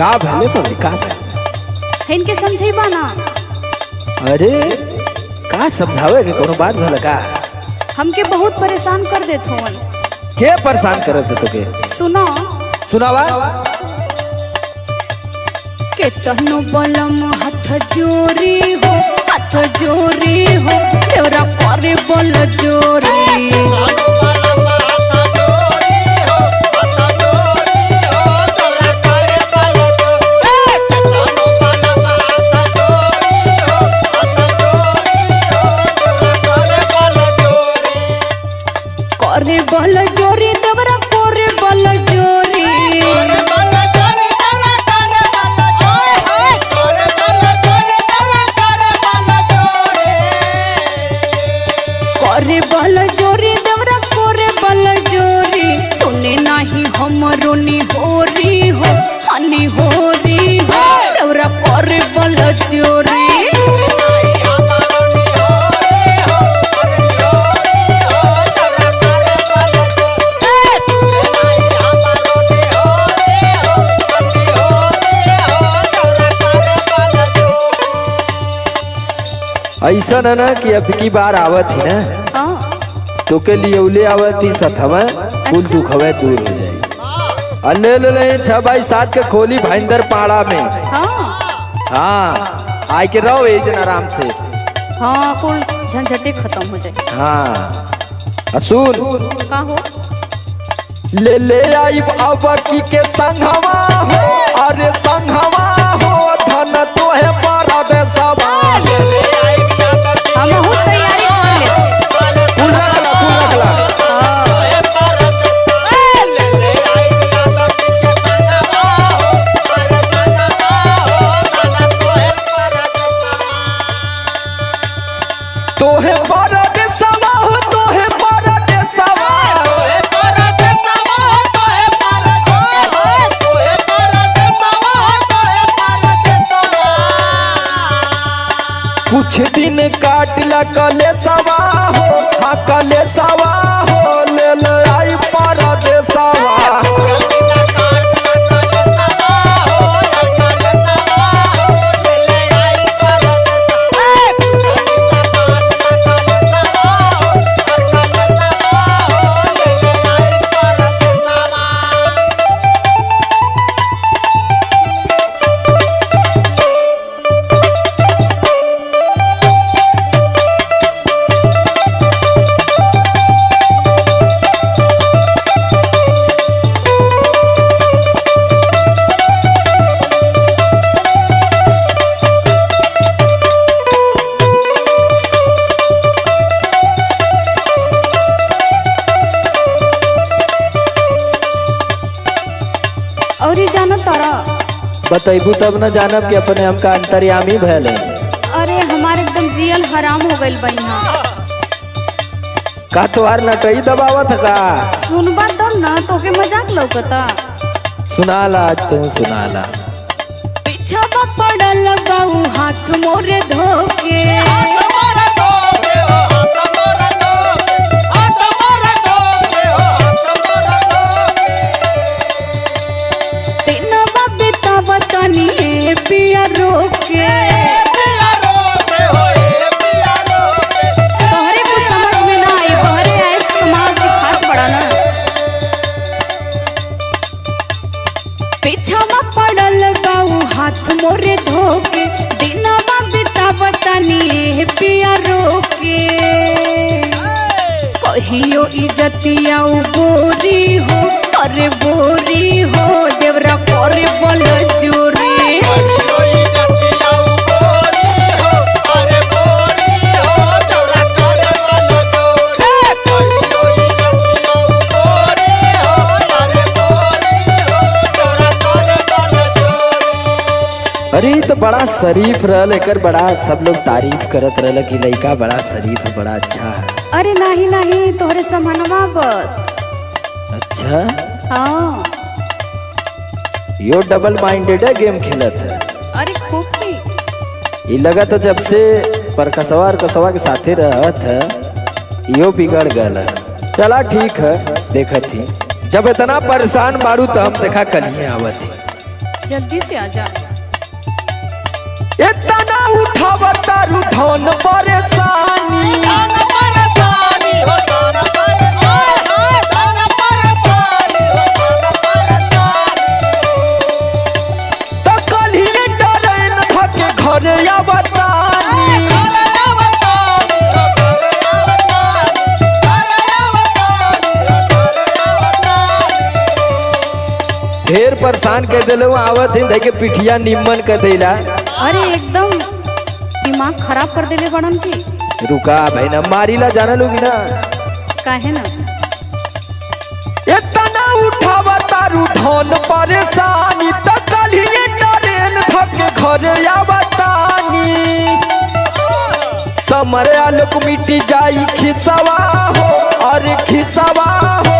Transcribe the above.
का भले पगली का भले इनके समझेबा ना। अरे का समझावे के कोनो बात भला का हमके बहुत परेशान कर देत होन। के परेशान करत तोके सुनो सुनावा के तहनो बलम हाथ जोरी हो देवरा करे बल जोरी। करे बल जोरी देवरा करे बल जोरी। करे बल जोरी देवरा करे बल जोरी। सुने नाही हमरो निहोरी हो हनी होरी हो देवरा करे बल जोरी। ऐसा न ना कि अब की बार आवत ही ना तो के लिए उले आवत ही सथवा कुल दुखवे दूर हो जाए। अल्ले ले 6 बाई 7 के खोली भाईंदर पाड़ा में। हाँ आय के रहो ए जन आराम से। हाँ कुल झंझटे खत्म हो जाए। हाँ सुन का हो ले आई अब की के संघवा हो अरे संघवा हो धन तोहे पर दे सवा। हम बहुत तैयारी कर लेते। फूल रखला तोहे पर दे सवा हो तोहे पर दे सवा। कुछ दिन काटला कले सवा हो हाँ कले सवा हो ले आई पर दे सवा। और ये जानो तारा बतैबू तब न जानब कि अपने हमका अंतर्यामी भयल है। अरे हमारे एकदम जियल हराम हो गइल बा यहाँ। का तोहार नटई दबावत का सुनबा तब ना तोके मजाक लौकता। सुनाला आज तू सुनाला। पीछा पड़ल बाऊ हाथ मोरे धोके। पिया रोके तोहरे को समझ में ना आई बहरे ऐसे कमाल के खास पड़ा ना। पीछा पड़ल बाऊ हाथ मोरे धोके दिनवा बितावतनी पिया रोके। कहियो इज्जतिया बोरी हो अरे बोरी हो देवरा करे बल जोरी। अरे तो बड़ा शरीफ रहल एकर बड़ा सब लोग तारीफ करत रहल कि लड़का बड़ा शरीफ बड़ा अच्छा है। अरे नहीं नहीं तोहरे समानवा बस। अच्छा हाँ यो डबल माइंडेड है गेम खेलत है। अरे खूब की ये लगा तो जब से परकसवा कसवा के साथे रहत है यो बिगड़ गल है। चला ठीक है देखत ही जब इतना परेशान बाड़ू तो हम देखा कल ही आवत ही। जल्दी से आजा। इतना उठावा तारू धन परेशानी तो कलिए डरे न थके घरे आवतानी ढेर परेशान कर दिले आवत है देखे पिठिया निम्मन कर देला। अरे एकदम दिमाग खराब कर देले बड़न की। रुका भाई ना मारीला जाना लोगी ना काहे ना इतना उठावा तारू धन परेशानी तो कलिए डरेन थके घरे आवतानी समरे आलोक मिटी जाई खिसवा हो अरे खिसवा हो